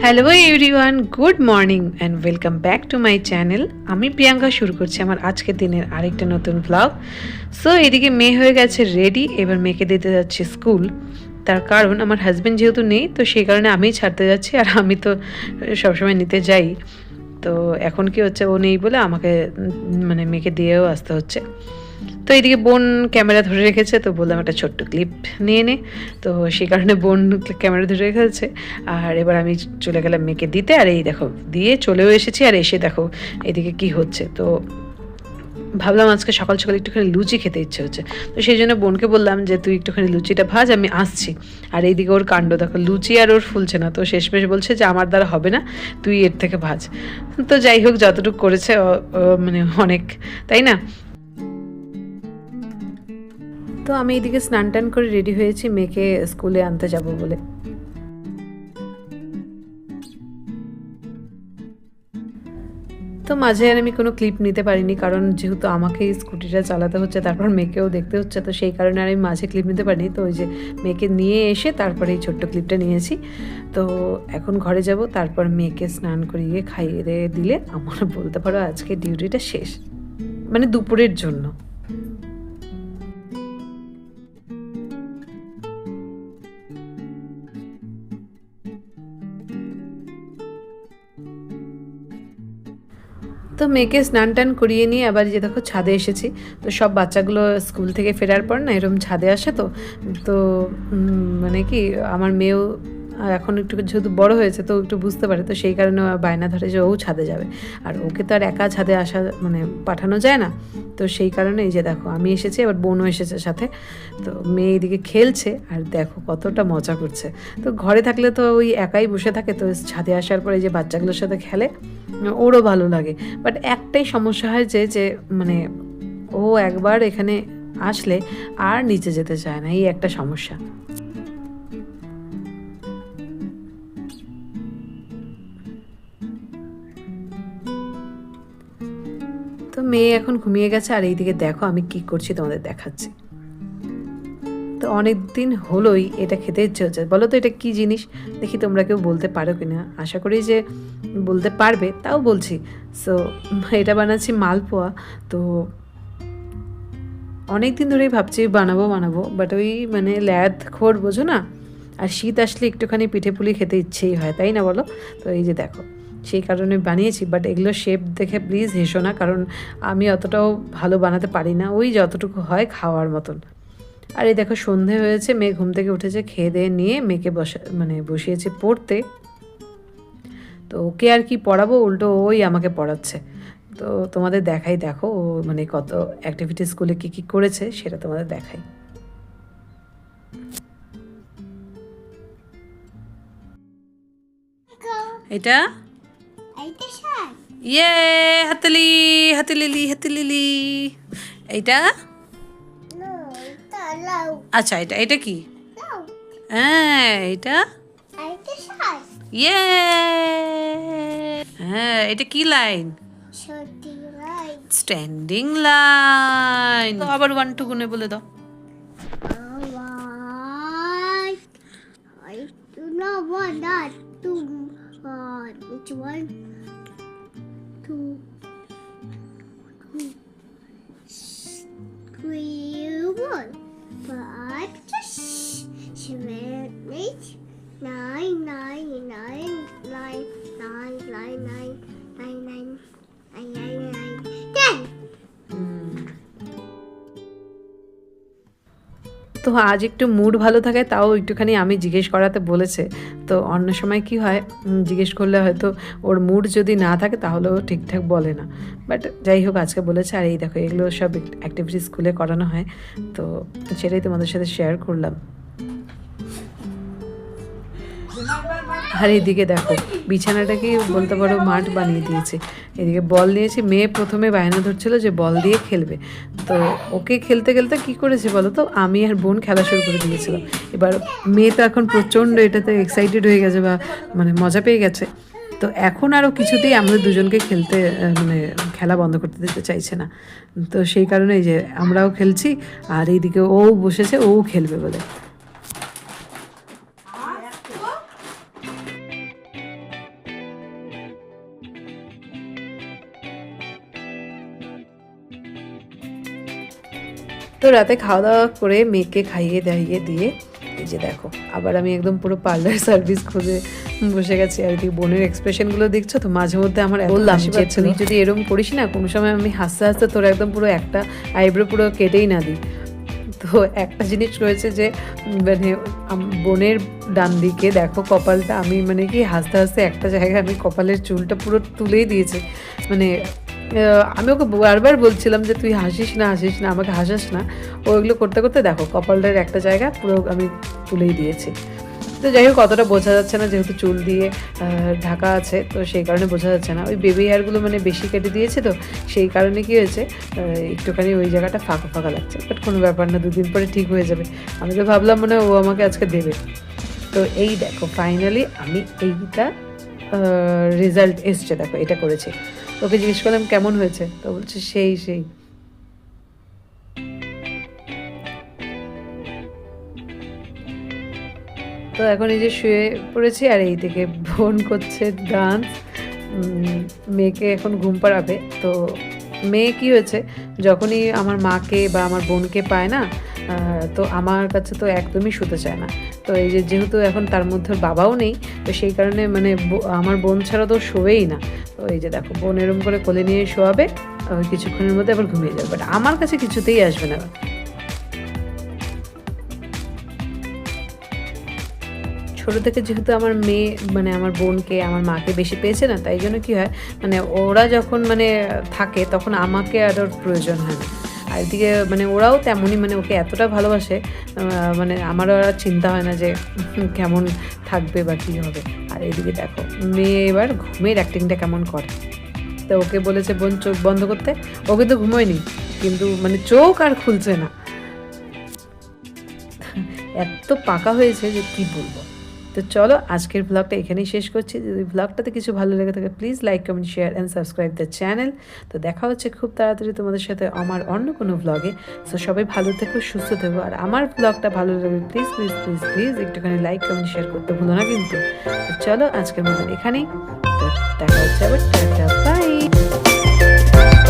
Hello everyone, good morning and welcome back to my channel. আমি প্রিয়াঙ্কা শুরু করছি আমার আজকের দিনের আরেকটা নতুন ব্লগ। সো এদিকে মেয়ে হয়ে গেছে রেডি, এবার মেয়েকে দিতে যাচ্ছি স্কুল। তার কারণ আমার হাজব্যান্ড যেহেতু নেই, তো সেই কারণে আমিই ছাড়তে যাচ্ছি, আর আমি তো সবসময় নিতে যাই। তো এখন কি হচ্ছে, ও নেই বলে আমাকে মানে মেয়েকে দিয়েও আসতে হচ্ছে। তো এইদিকে বোন ক্যামেরা ধরে রেখেছে, তো বললাম একটা ছোট্ট ক্লিপ নিয়ে নে। তো সেই কারণে বোন ক্যামেরা ধরে রেখেছে, আর এবার আমি চলে গেলাম মেয়েকে দিতে। আর এই দেখো দিয়ে চলেও এসেছি, আর এসে দেখো এদিকে কি হচ্ছে। তো ভাবলাম আজকে সকাল সকাল একটুখানি লুচি খেতে ইচ্ছে হচ্ছে, তো সেই জন্য বোনকে বললাম যে তুই একটুখানি লুচিটা ভাজ, আমি আসছি। আর এইদিকে ওর কাণ্ড দেখো, লুচি আর ওর ফুলছে না। তো শেষমেশ বলছে যে আমার দ্বারা হবে না, তুই এর থেকে ভাজ। তো যাই হোক, যতটুকু করেছে মানে অনেক, তাই না? তো আমি এদিকে স্নান টান করে রেডি হয়েছি মেয়েকে স্কুলে আনতে যাব বলে। তো মাঝে আর আমি কোনো ক্লিপ নিতে পারিনি, কারণ যেহেতু আমাকেই স্কুটিটা চালাতে হচ্ছে, তারপর মেয়েকেও দেখতে হচ্ছে, তো সেই কারণে আর আমি মাঝে ক্লিপ নিতে পারিনি। তো ওই যে মেয়েকে নিয়ে এসে তারপরে এই ছোট্ট ক্লিপটা নিয়েছি। তো এখন ঘরে যাব, তারপর মেয়েকে স্নান করিয়ে খাইয়ে দিলে আমার বলতে পারো আজকে ডিউটিটা শেষ, মানে দুপুরের জন্য। তো মেয়েকে স্নান টান করিয়ে নিয়ে আবার যে দেখো ছাদে এসেছি। তো সব বাচ্চাগুলো স্কুল থেকে ফেরার পর না এরকম ছাদে আসে। তো তো মানে কি আমার মেয়েও এখন একটু যেহেতু বড় হয়েছে, তো একটু বুঝতে পারে, তো সেই কারণে বায়না ধরে যে ও ছাদে যাবে। আর ওকে তো আর একা ছাদে আসা মানে পাঠানো যায় না। তো সেই কারণে এই যে দেখো আমি এসেছি, এবার বোনও এসেছে সাথে। তো মেয়ে এদিকে খেলছে আর দেখো কতটা মজা করছে। তো ঘরে থাকলে তো ওই একাই বসে থাকে, তো ছাদে আসার পরে যে বাচ্চাগুলোর সাথে খেলে ওরও ভালো লাগে। বাট একটাই সমস্যা হয় যে মানে ও একবার এখানে আসলে আর নিচে যেতে চায় না, এই একটা সমস্যা। তো মেয়ে এখন ঘুমিয়ে গেছে, আর এইদিকে দেখো আমি কি করছি তোমাদের দেখাচ্ছি। তো অনেক দিন হলোই এটা খেতে ইচ্ছে হচ্ছে। বলো তো এটা কি জিনিস, দেখি তোমরা কেউ বলতে পারো কিনা। আশা করি যে বলতে পারবে, তাও বলছি। সো এটা বানাচ্ছি মালপোয়া। তো অনেক দিন ধরেই ভাবছি বানাবো বানাবো, বাট ওই মানে ল্যাদ খোর বোঝো না। আর শীত আসলে একটুখানি পিঠে পুলি খেতে ইচ্ছেই হয়, তাই না বলো? তো এই যে দেখো সেই কারণে বানিয়েছি, বাট এগুলো শেপ দেখে প্লিজ হেসো না, কারণ আমি অতটাও ভালো বানাতে পারি না, ওই যতটুকু হয় খাওয়ার মতন। আর এই দেখো সন্ধে হয়েছে, মেয়ে ঘুম থেকে উঠেছে, খেয়ে দিয়ে নিয়ে মেয়েকে বসিয়েছি পড়তে। তো ওকে আর কি পড়াবো, উল্টো ওই আমাকে পড়াচ্ছে। তো তোমাদের দেখাই, দেখো ও মানে কত অ্যাক্টিভিটি স্কুলে কী কী করেছে সেটা তোমাদের দেখাই। এটা ইয়ে হাতলি হাতলিলি হাতলিলি। এইটা আচ্ছা, এটা এটা কি? হ্যাঁ এটা ইয়ে। হ্যাঁ এটা কি লাইন? Standing line. আবার 1 2 গুনে বলে দাও। Which one? 2, 3, 1, 5, 6, 7, 8, 9, 9, 9, 9, 9, 9, 9, 9, 9, 9, 10. তো আজ একটু মুড ভালো থাকে, তাও একটুখানি আমি জিজ্ঞেস করাতে বলেছে। তো অন্য সময় কি হয়, জিজ্ঞেস করলে হয়তো ওর মুড যদি না থাকে তাহলেও ঠিকঠাক বলে না। বাট যাই হোক আজকে বলেছে। আর এই দেখো এগুলো সব অ্যাক্টিভিটি স্কুলে করানো হয়, তো সেটাই তোমাদের সাথে শেয়ার করলাম। আর এদিকে দেখো বিছানাটাকে বলতে পারো মাঠ বানিয়ে দিয়েছে। এদিকে বল নিয়েছি, মেয়ে প্রথমে বায়না ধরছিল যে বল দিয়ে খেলবে। তো ওকে খেলতে খেলতে কি করেছে বলো তো, আমি আর বোন খেলা শুরু করে দিয়েছিলাম। এবার মেয়ে তো এখন প্রচণ্ড এটাতে এক্সাইটেড হয়ে গেছে, বা মানে মজা পেয়ে গেছে। তো এখন আরও কিছুতেই আমাদের দুজনকে খেলতে মানে খেলা বন্ধ করতে দিতে চাইছে না। তো সেই কারণে এই যে আমরাও খেলছি, আর এইদিকে ও বসেছে, ও খেলবে বলে। তো রাতে খাওয়া দাওয়া করে মেয়েকে খাইয়ে দাইয়ে দিয়ে এই যে দেখো আবার আমি একদম পুরো পার্লার সার্ভিস খুঁজে বসে গেছি আর কি। বোনের এক্সপ্রেশনগুলো দেখছো তো, মাঝে মধ্যে আমার বললাম যে তুই যদি এরকম করিস না কোনো সময় আমি হাসতে হাসতে তোর একদম পুরো একটা আইব্রো পুরো কেটেই না দিই। তো একটা জিনিস রয়েছে যে মানে বোনের ডান দিকে দেখো কপালটা, আমি মানে কি হাসতে হাসতে একটা জায়গায় আমি কপালের চুলটা পুরো তুলেই দিয়েছি। মানে আমি ওকে বারবার বলছিলাম যে তুই হাসিস না আমাকে হাসাস না, ওইগুলো করতে করতে দেখো কপালটার একটা জায়গা পুরো আমি তুলেই দিয়েছি। তো যাই হোক অতটা বোঝা যাচ্ছে না যেহেতু চুল দিয়ে ঢাকা আছে, তো সেই কারণে বোঝা যাচ্ছে না। ওই বেবি হেয়ারগুলো মানে বেশি কেটে দিয়েছে তো সেই কারণে কী হয়েছে একটুখানি ওই জায়গাটা ফাঁকা ফাঁকা লাগছে, বাট কোনো ব্যাপার না, 2 দিন পরে ঠিক হয়ে যাবে। আমি তো ভাবলাম মানে ও আমাকে আজকে দেবে। তো এই দেখো ফাইনালি আমি এইটা রেজাল্ট এসছে, দেখো এটা করেছি। ওকে জিজ্ঞেস করলাম কেমন হয়েছে, তো বলছে সেই। তো এখন এই যে শুয়ে পড়েছি আর এই থেকে বোন করছে ডান্স, মেয়েকে এখন ঘুম পাড়াবে। তো মেয়ে কি হয়েছে যখনই আমার মাকে বা আমার বোনকে পায় না, তো আমার কাছে তো একদমই শুতে চায় না। তো এই যে যেহেতু এখন তার মধ্যে বাবাও নেই, তো সেই কারণে মানে আমার বোন ছাড়া তো শোবেই না। তো এই যে দেখো বোন এরম করে কোলে নিয়ে শোয়াবে, কিছুক্ষণের মধ্যে আবার ঘুমিয়ে যাবে, বাট আমার কাছে কিছুতেই আসবে না। ছোটো থেকে যেহেতু আমার মেয়ে মানে আমার বোনকে আমার মাকে বেশি পেয়েছে না, তাই জন্য কী হয় মানে ওরা যখন মানে থাকে তখন আমাকে আর ওর প্রয়োজন হয় না। আর এদিকে মানে ওরাও তেমনই, মানে ওকে এতটা ভালোবাসে, মানে আমারও আর চিন্তা হয় না যে কেমন থাকবে বা কী হবে। আর এদিকে দেখো মেয়ে এবার ঘুমের অ্যাক্টিংটা কেমন করে। তো ওকে বলেছে বোন চোখ বন্ধ করতে, ও কিন্তু ঘুমোয়নি, কিন্তু মানে চোখ আর খুলছে না, এত পাকা হয়েছে যে কী বলবো। তো চলো আজকের ব্লগটা এখানেই শেষ করছি। যদি ব্লগটাতে কিছু ভালো লেগে থাকে please like comment share and subscribe the channel. তো দেখা হচ্ছে খুব তাড়াতাড়ি তোমাদের সাথে আমার অন্য কোনো ব্লগে। সো সবাই ভালো থেকো, সুস্থ থেকো, আর আমার ব্লগটা ভালো লাগে প্লিজ প্লিজ প্লিজ প্লিজ একটুখানি লাইক কমেন্ট শেয়ার করতে ভুলো না কিন্তু। তো চলো আজকের মতো এখানেই, তো দেখা হচ্ছে আবার, টাটা বাই।